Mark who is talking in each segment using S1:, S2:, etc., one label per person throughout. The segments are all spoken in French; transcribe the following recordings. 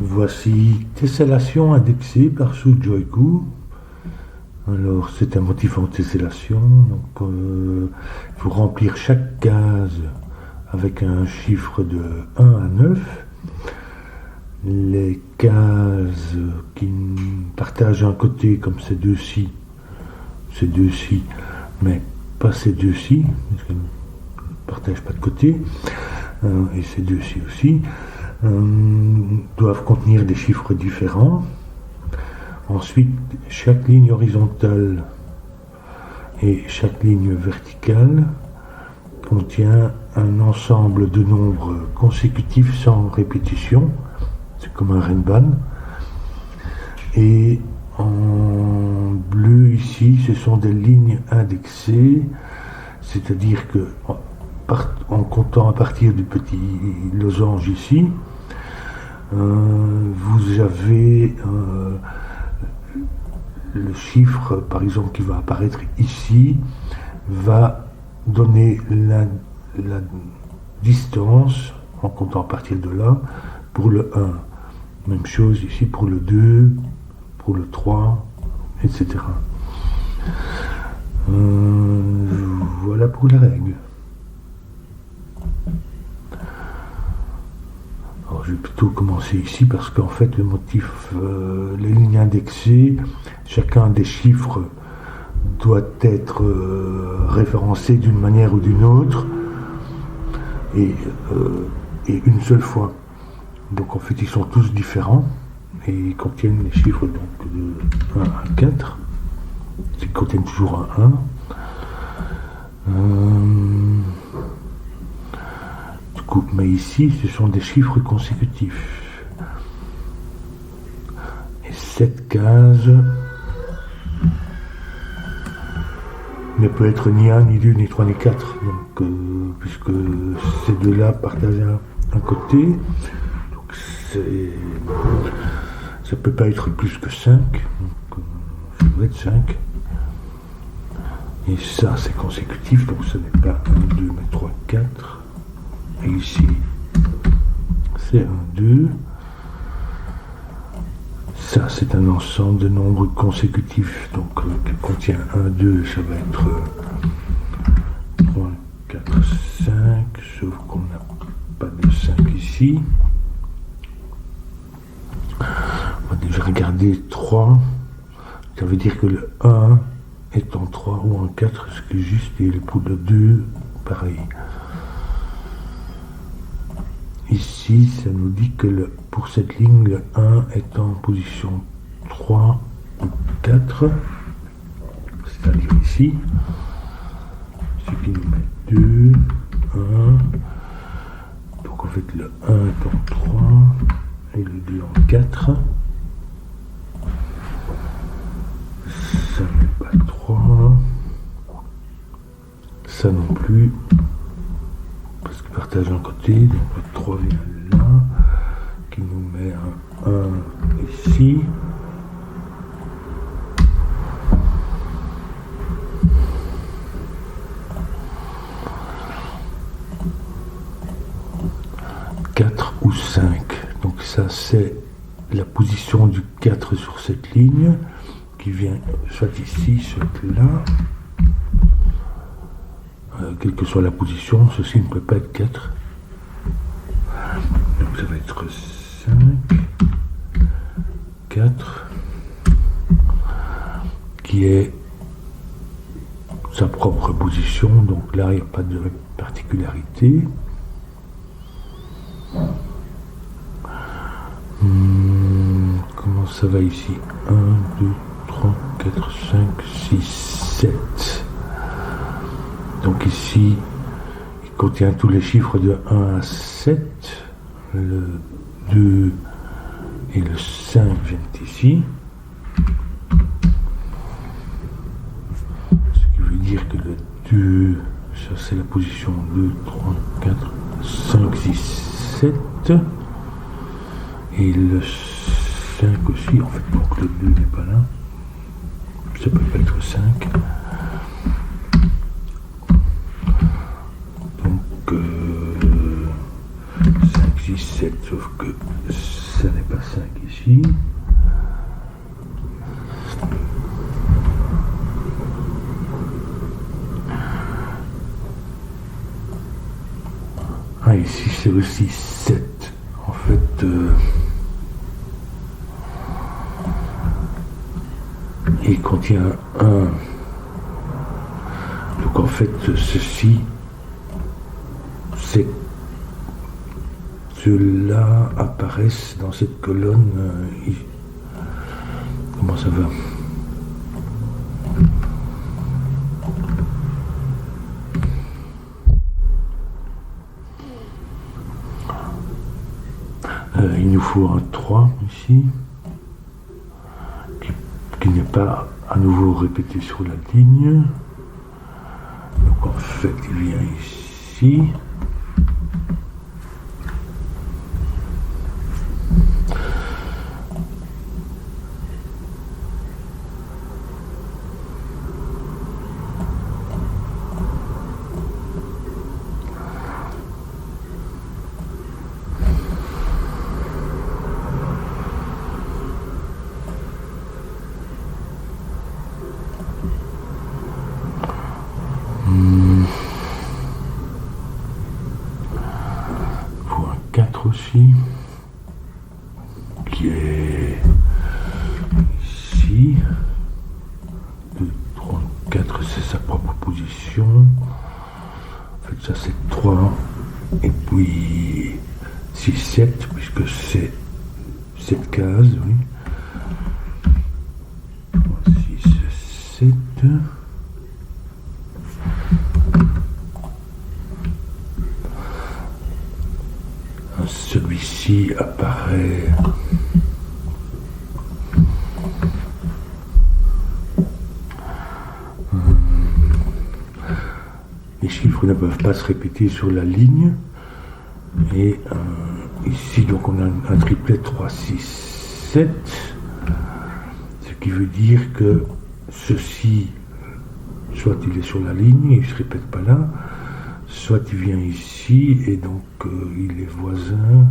S1: Voici tessellation indexée par Sujoiku. Alors c'est un motif en tessellation, donc il faut remplir chaque case avec un chiffre de 1 à 9. Les cases qui partagent un côté comme ces deux-ci, mais pas ces deux-ci, parce qu'elles ne partagent pas de côté, et ces deux-ci aussi, doivent contenir des chiffres différents. Ensuite, chaque ligne horizontale et chaque ligne verticale contient un ensemble de nombres consécutifs sans répétition. C'est comme un renban. Et en bleu ici, ce sont des lignes indexées, c'est-à-dire que en comptant à partir du petit losange ici, vous avez le chiffre, par exemple, qui va apparaître ici, va donner la distance, en comptant à partir de là, pour le 1. Même chose ici pour le 2, pour le 3, etc. Voilà pour la règle. Alors je vais plutôt commencer ici parce qu'en fait le motif, les lignes indexées, chacun des chiffres doit être référencé d'une manière ou d'une autre et une seule fois. Donc en fait ils sont tous différents et ils contiennent les chiffres donc, de 1 à 4. Ils contiennent toujours un 1. Du coup, mais ici ce sont des chiffres consécutifs. Et cette case ne peut être ni 1, ni 2, ni 3, ni 4. Donc, puisque ces deux-là partagent un côté, donc ça ne peut pas être plus que 5. Donc, ça doit être 5. Et ça, c'est consécutif, donc ce n'est pas 1, 2, mais 3, 4. Et ici, c'est 1, 2. Ça, c'est un ensemble de nombres consécutifs, donc qui contient 1, 2, ça va être 3, 4, 5, sauf qu'on n'a pas de 5 ici. On va déjà regarder 3. Ça veut dire que le 1 est en 3 ou en 4, ce qui est juste, et pour le 2, pareil. Ici, ça nous dit que pour cette ligne, le 1 est en position 3 ou 4, c'est-à-dire ici, ce qui nous met 2, 1, donc en fait le 1 est en 3 et le 2 en 4, ça n'est pas 3, ça non plus, parce qu'ils partagent un côté, donc le 3 vient là, qui nous met un 1 ici. Ou 5. Donc ça c'est la position du 4 sur cette ligne qui vient soit ici, soit là. Quelle que soit la position, ceci ne peut pas être 4. Donc ça va être 5, 4, qui est sa propre position, donc là il n'y a pas de particularité. Comment ça va ici? 1, 2, 3, 4, 5, 6, 7. Donc ici, il contient tous les chiffres de 1 à 7. Le 2 et le 5 viennent ici. Ce qui veut dire que le 2, ça c'est la position 2, 3, 4, 5, 6, 7. Et le 5 aussi, en fait, donc le 2 n'est pas là. Ça peut pas être 5. Donc 5, 6, 7, sauf que ça n'est pas 5 ici. Ah, ici c'est aussi 7. En fait, il contient 1. Donc en fait, ceci, c'est ceux-là apparaissent dans cette colonne. Comment ça va? Il nous faut un 3 ici, qui n'est pas à nouveau répété sur la ligne. Donc en fait, il vient ici. Pour un 4 aussi, qui est ici. 2, 3, 4, c'est sa propre position. En fait, ça c'est 3. Et puis 6, 7, puisque c'est cette case, oui. 3, 6, 7. Celui-ci apparaît les chiffres ne peuvent pas se répéter sur la ligne et ici donc on a un triplet 3, 6, 7, ce qui veut dire que ceci soit il est sur la ligne et il ne se répète pas là, soit il vient ici et donc il est voisin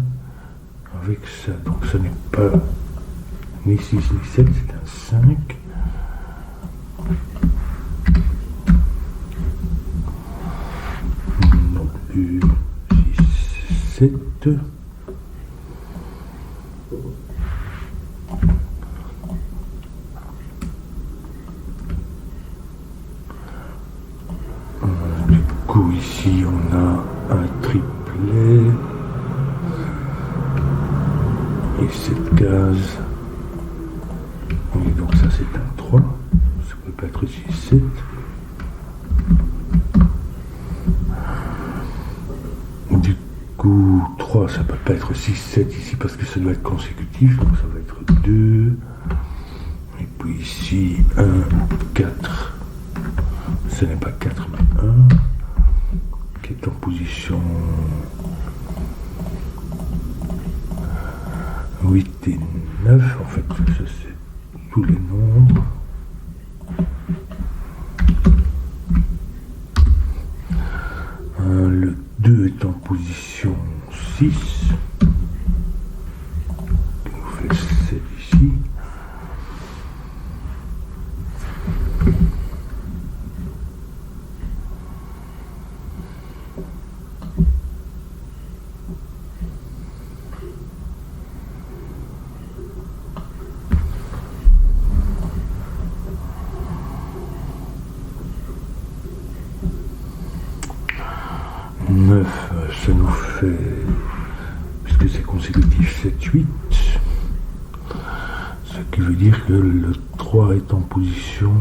S1: avec ça. Donc ce n'est pas ni 6 ni 7, c'est un 5. Non plus 6, 7. Du coup ici on a un triplet et cette case, et donc ça c'est un 3, ça peut pas être 6, 7. Du coup 3 ça peut pas être 6, 7 ici parce que ça doit être consécutif, donc ça va être 2, et puis ici 1, 4, ce n'est pas 4 mais 1, qui est en position 8 et 9, en fait, ça c'est tous les nombres. Le 2 est en position 6, qui nous fait 7 ici. Ça nous fait, puisque c'est consécutif, 7, 8, ce qui veut dire que le 3 est en position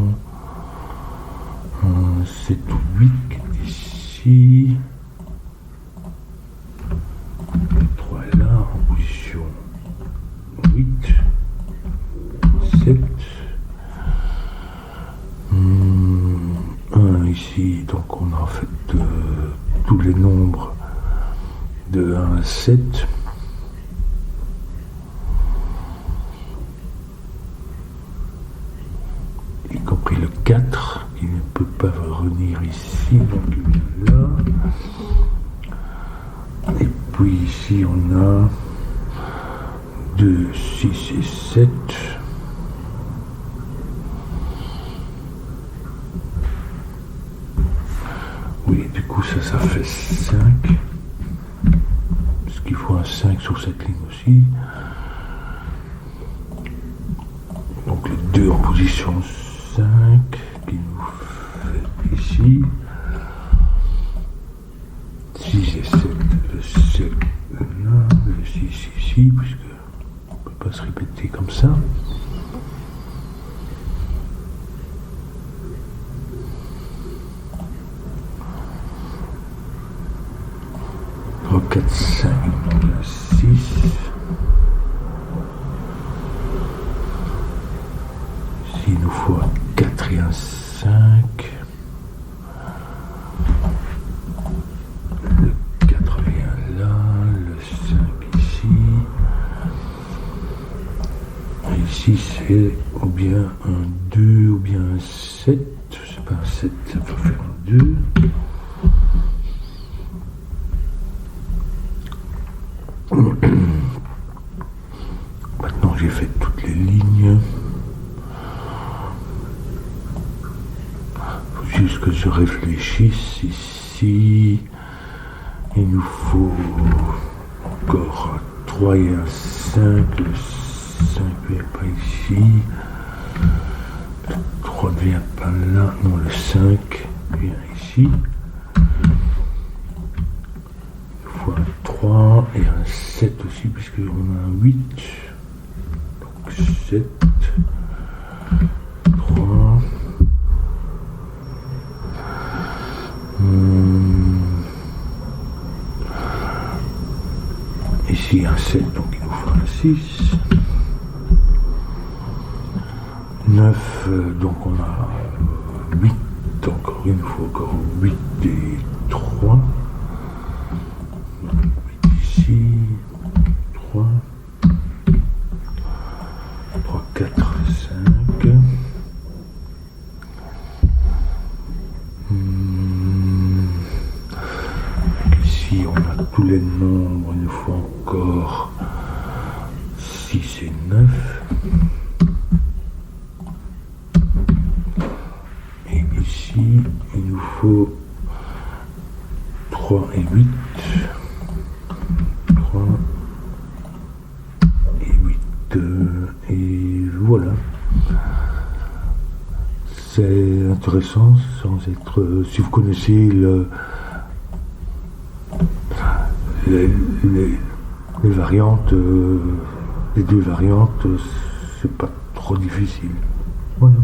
S1: 7 ou 8 qui est ici, le 3 est là en position 8, 7, 1 ici, donc on a en fait tous les nombres de 1 à 7. Y compris le 4, qui ne peut pas revenir ici, donc il est là. Et puis ici on a 2, 6 et 7. Oui, du coup ça fait 5. Parce qu'il faut un 5 sur cette ligne aussi. Donc les 2 en position 5 qui nous fait ici. 6 et 7, le 7 là, le 6 ici, puisque on ne peut pas se répéter comme ça. 3, 4, 5, donc là 6. Ici il nous faut un 4 et un 5. Le 4 vient là, le 5 ici. Et ici c'est ou bien un 2 ou bien un 7. C'est pas un 7, ça peut faire un 2. Maintenant j'ai fait toutes les lignes. Faut juste que je réfléchisse. Ici il nous faut encore un 3 et un 5. Le 5 ne vient pas ici. Le 3 ne vient pas là. Non, le 5 vient ici. Il faut un 3 et un 7 aussi, puisqu'on a un 8. Donc 7, 3. Ici un 7, donc il nous faut un 6. 9, donc on a 8, encore il nous faut encore 8 et 3. 8 ici, 3, 3, 4, 5. Ici on a tous les nombres, il nous faut encore 6 et 9. Et ici il nous faut 3 et 8. 3 et 8. Et voilà. C'est intéressant sans être... si vous connaissez les variantes, les deux variantes, c'est pas trop difficile. Voilà.